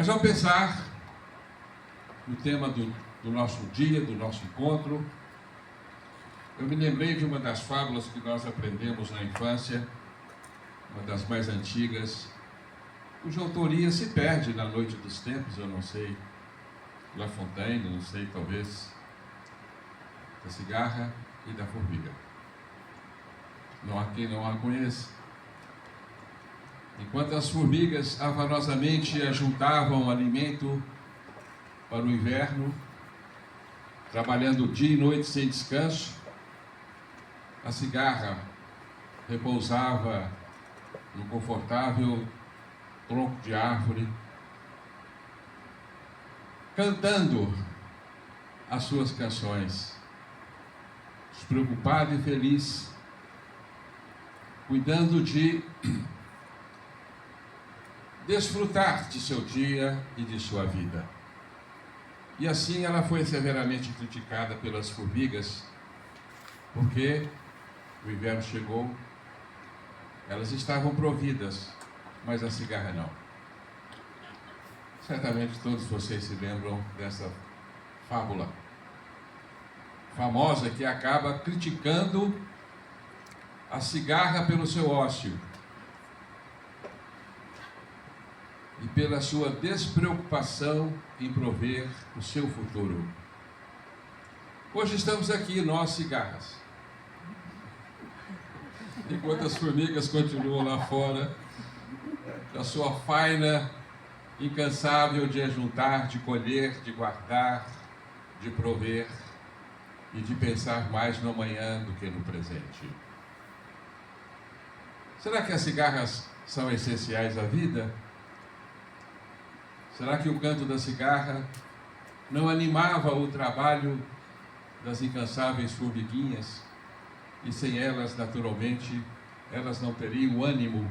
Mas ao pensar no tema do nosso dia, do nosso encontro, eu me lembrei de uma das fábulas que nós aprendemos na infância, uma das mais antigas, cuja autoria se perde na noite dos tempos, eu não sei, La Fontaine, não sei, talvez, da cigarra e da formiga. Não há quem não a conheça. Enquanto as formigas afanosamente ajuntavam alimento para o inverno, trabalhando dia e noite sem descanso, a cigarra repousava no confortável tronco de árvore, cantando as suas canções, despreocupada e feliz, cuidando de desfrutar de seu dia e de sua vida. E assim ela foi severamente criticada pelas formigas, porque o inverno chegou, elas estavam providas, mas a cigarra não. Certamente todos vocês se lembram dessa fábula famosa que acaba criticando a cigarra pelo seu ócio e pela sua despreocupação em prover o seu futuro. Hoje estamos aqui, nós cigarras, enquanto as formigas continuam lá fora, da sua faina incansável de ajuntar, de colher, de guardar, de prover e de pensar mais no amanhã do que no presente. Será que as cigarras são essenciais à vida? Será que o canto da cigarra não animava o trabalho das incansáveis formiguinhas? E sem elas, naturalmente, elas não teriam ânimo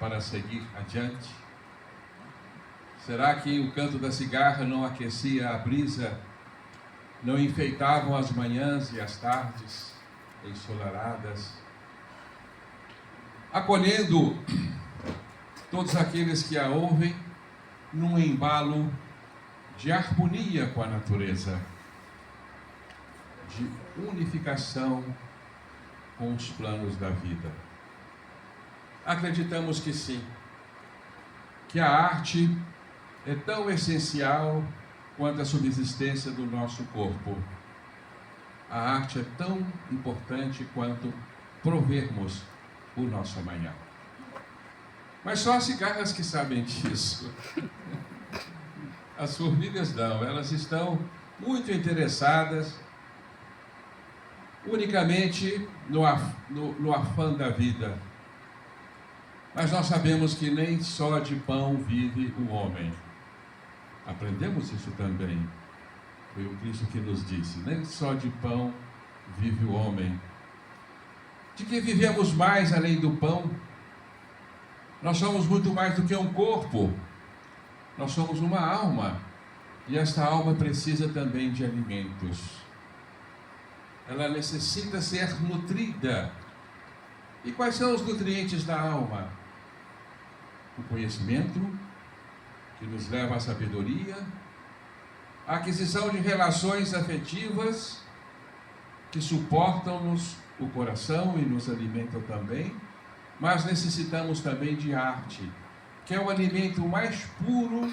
para seguir adiante? Será que o canto da cigarra não aquecia a brisa, não enfeitavam as manhãs e as tardes ensolaradas, acolhendo todos aqueles que a ouvem num embalo de harmonia com a natureza, de unificação com os planos da vida? Acreditamos que sim, que a arte é tão essencial quanto a subsistência do nosso corpo. A arte é tão importante quanto provermos o nosso amanhã. Mas só as cigarras que sabem disso. As formigas não, elas estão muito interessadas unicamente no afã da vida. Mas nós sabemos que nem só de pão vive o homem. Aprendemos isso também. Foi o Cristo que nos disse: nem só de pão vive o homem. De que vivemos mais além do pão? Nós somos muito mais do que um corpo. Nós somos uma alma. E esta alma precisa também de alimentos. Ela necessita ser nutrida. E quais são os nutrientes da alma? O conhecimento, que nos leva à sabedoria, a aquisição de relações afetivas que suportam-nos o coração e nos alimentam também, mas necessitamos também de arte, que é o alimento mais puro,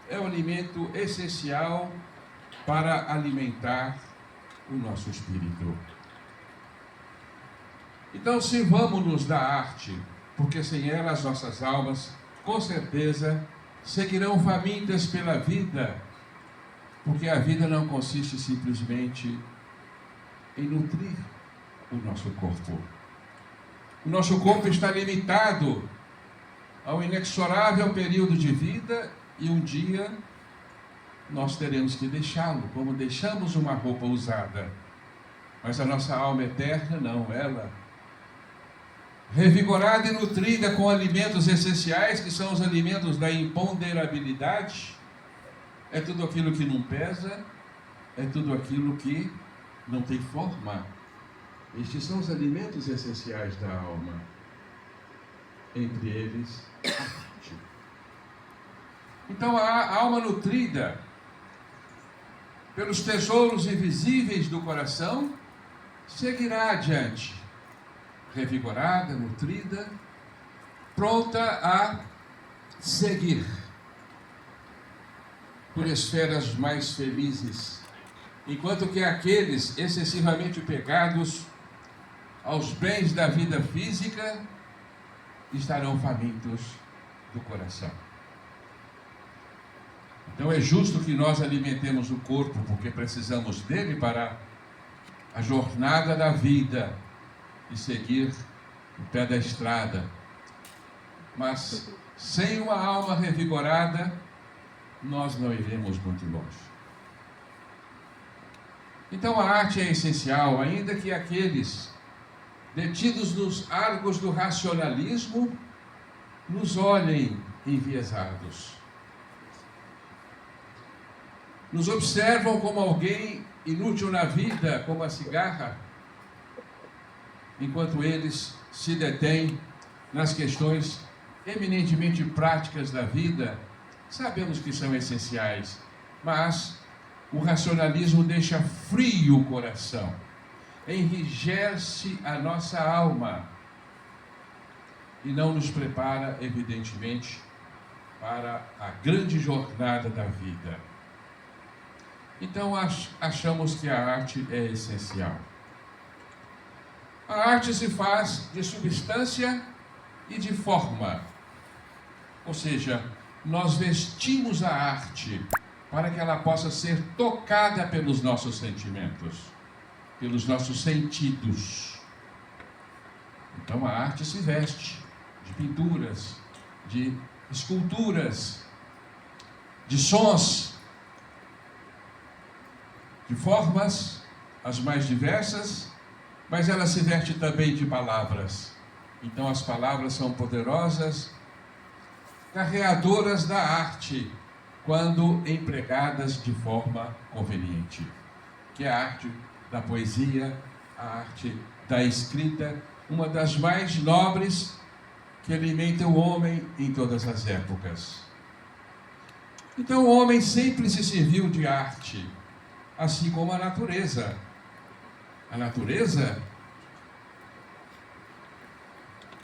é o alimento essencial para alimentar o nosso espírito. Então, sirvamo-nos da arte, porque sem ela as nossas almas, com certeza, seguirão famintas pela vida, porque a vida não consiste simplesmente em nutrir o nosso corpo. O nosso corpo está limitado ao inexorável período de vida e um dia nós teremos que deixá-lo, como deixamos uma roupa usada. Mas a nossa alma eterna não, ela, revigorada e nutrida com alimentos essenciais, que são os alimentos da imponderabilidade, é tudo aquilo que não pesa, é tudo aquilo que não tem forma. Estes são os alimentos essenciais da alma. Entre eles, a arte. Então a alma nutrida pelos tesouros invisíveis do coração seguirá adiante, revigorada, nutrida, pronta a seguir por esferas mais felizes, enquanto que aqueles excessivamente pegados aos bens da vida física estarão famintos do coração. Então é justo que nós alimentemos o corpo, porque precisamos dele para a jornada da vida e seguir o pé da estrada. Mas sem uma alma revigorada, nós não iremos muito longe. Então a arte é essencial, ainda que aqueles detidos nos argos do racionalismo nos olhem enviesados. Nos observam como alguém inútil na vida, como a cigarra, enquanto eles se detêm nas questões eminentemente práticas da vida. Sabemos que são essenciais, mas o racionalismo deixa frio o coração, enrijece a nossa alma e não nos prepara, evidentemente, para a grande jornada da vida. Então achamos que a arte é essencial. A arte se faz de substância e de forma, ou seja, nós vestimos a arte para que ela possa ser tocada pelos nossos sentimentos, pelos nossos sentidos. Então a arte se veste de pinturas, de esculturas, de sons, de formas as mais diversas, mas ela se veste também de palavras. Então as palavras são poderosas, carreadoras da arte, quando empregadas de forma conveniente, que é a arte da poesia, a arte da escrita, uma das mais nobres que alimenta o homem em todas as épocas. Então o homem sempre se serviu de arte, assim como a natureza. A natureza,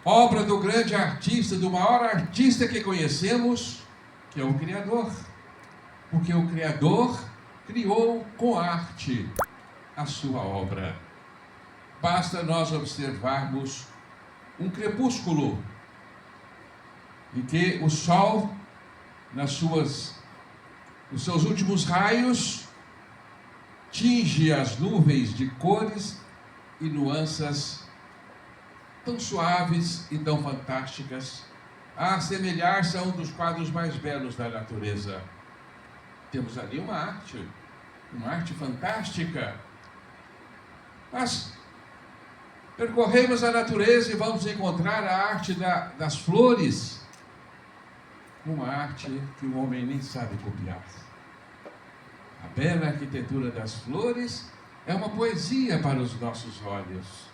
obra do grande artista, do maior artista que conhecemos, que é o Criador. Porque o Criador criou com arte a sua obra. Basta nós observarmos um crepúsculo, em que o sol, nos seus últimos raios, tinge as nuvens de cores e nuances tão suaves e tão fantásticas, a assemelhar-se a um dos quadros mais belos da natureza. Temos ali uma arte fantástica. Mas percorremos a natureza e vamos encontrar a arte das flores, uma arte que o homem nem sabe copiar. A bela arquitetura das flores é uma poesia para os nossos olhos.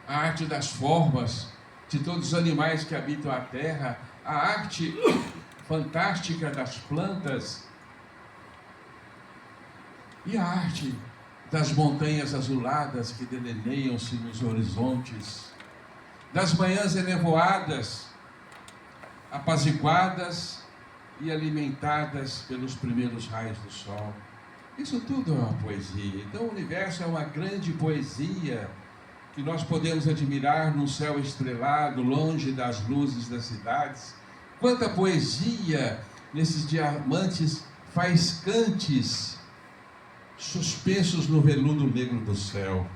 A arte das formas de todos os animais que habitam a terra, a arte fantástica das plantas e a arte das montanhas azuladas que deleneiam-se nos horizontes, das manhãs enevoadas, apaziguadas e alimentadas pelos primeiros raios do sol. Isso tudo é uma poesia. Então o universo é uma grande poesia que nós podemos admirar num céu estrelado, longe das luzes das cidades. Quanta poesia nesses diamantes faiscantes, suspensos no veludo negro do céu.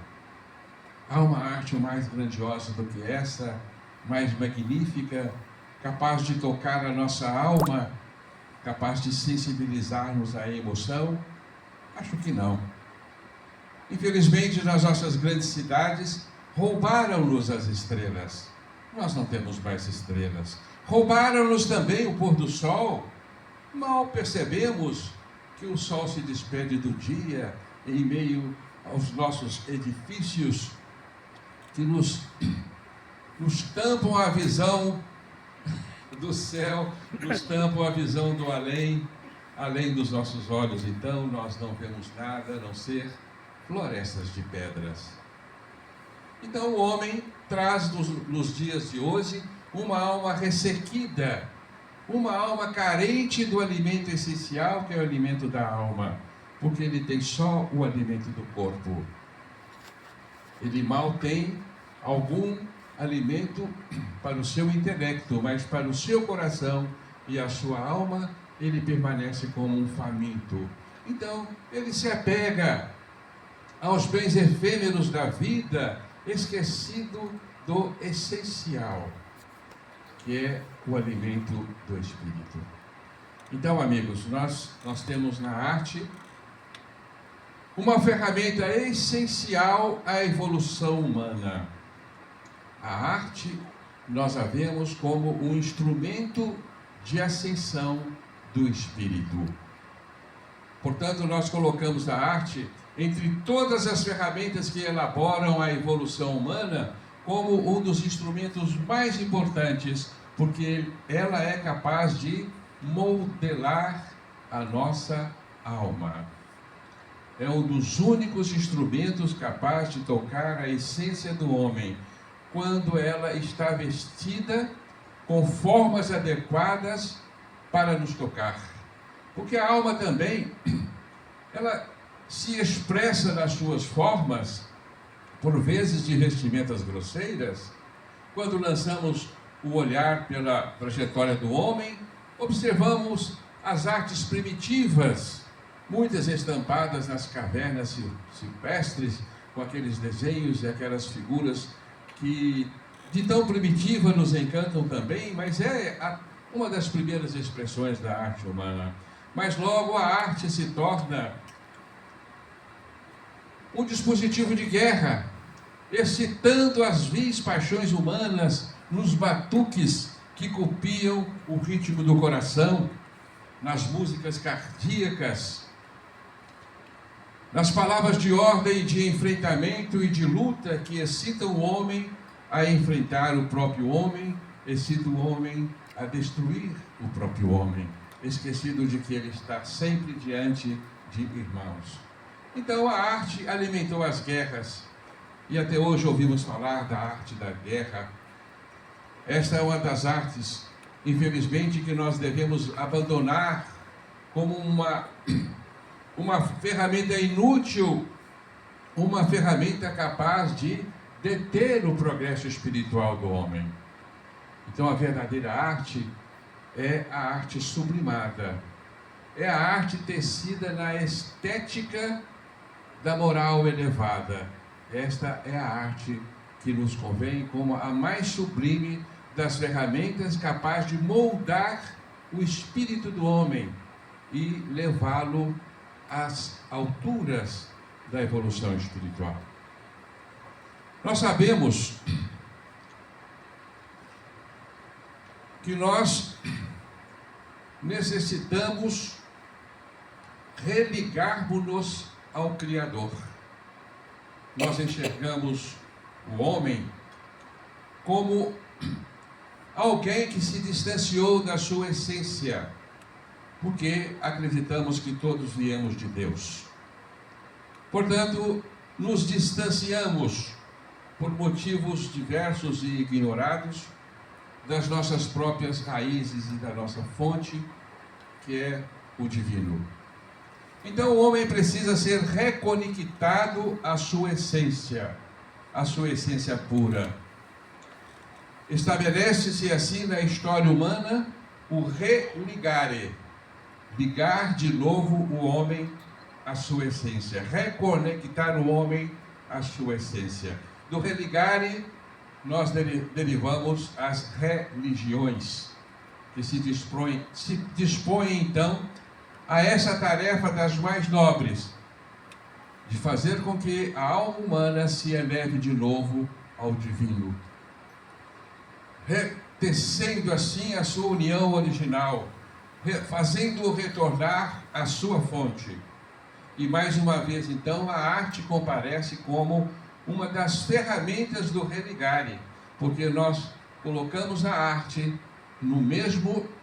Há uma arte mais grandiosa do que essa, mais magnífica, capaz de tocar a nossa alma, capaz de sensibilizar-nos à emoção? Acho que não. Infelizmente, nas nossas grandes cidades, roubaram-nos as estrelas. Nós não temos mais estrelas. Roubaram-nos também o pôr do sol. Mal percebemos que o sol se despede do dia em meio aos nossos edifícios que nos tampam a visão do céu nos tampam a visão do além, além dos nossos olhos. Então, nós não vemos nada a não ser florestas de pedras. Então, o homem traz nos dias de hoje uma alma ressequida, uma alma carente do alimento essencial, que é o alimento da alma, porque ele tem só o alimento do corpo. Ele mal tem algum alimento para o seu intelecto, mas para o seu coração e a sua alma, ele permanece como um faminto. Então, ele se apega aos bens efêmeros da vida, esquecido do essencial, que é o alimento do espírito. Então, amigos, nós temos na arte uma ferramenta essencial à evolução humana. A arte, nós a vemos como um instrumento de ascensão do espírito. Portanto, nós colocamos a arte entre todas as ferramentas que elaboram a evolução humana como um dos instrumentos mais importantes, porque ela é capaz de modelar a nossa alma. É um dos únicos instrumentos capazes de tocar a essência do homem, quando ela está vestida com formas adequadas para nos tocar. Porque a alma também, ela se expressa nas suas formas, por vezes de vestimentas grosseiras. Quando lançamos o olhar pela trajetória do homem, observamos as artes primitivas, muitas estampadas nas cavernas silvestres, com aqueles desenhos e aquelas figuras que de tão primitiva nos encantam também, mas é uma das primeiras expressões da arte humana. Mas logo a arte se torna um dispositivo de guerra, excitando as vis paixões humanas nos batuques que copiam o ritmo do coração, nas músicas cardíacas, nas palavras de ordem, de enfrentamento e de luta que excitam o homem a enfrentar o próprio homem, excitam o homem a destruir o próprio homem, esquecido de que ele está sempre diante de irmãos. Então a arte alimentou as guerras, e até hoje ouvimos falar da arte da guerra. Esta é uma das artes, infelizmente, que nós devemos abandonar como uma ferramenta inútil, uma ferramenta capaz de deter o progresso espiritual do homem. Então a verdadeira arte é a arte sublimada, é a arte tecida na estética da moral elevada. Esta é a arte que nos convém como a mais sublime das ferramentas, capaz de moldar o espírito do homem e levá-lo às alturas da evolução espiritual. Nós sabemos que nós necessitamos religarmos-nos ao Criador. Nós enxergamos o homem como alguém que se distanciou da sua essência, porque acreditamos que todos viemos de Deus. Portanto, nos distanciamos por motivos diversos e ignorados das nossas próprias raízes e da nossa fonte, que é o divino. Então o homem precisa ser reconectado à sua essência pura. Estabelece-se assim na história humana o religare, ligar de novo o homem à sua essência, reconectar o homem à sua essência. Do religare, nós derivamos as religiões, que se dispõem então a essa tarefa das mais nobres, de fazer com que a alma humana se eleve de novo ao divino, retecendo assim a sua união original, fazendo-o retornar à sua fonte. E mais uma vez, então, a arte comparece como uma das ferramentas do religare, porque nós colocamos a arte no mesmo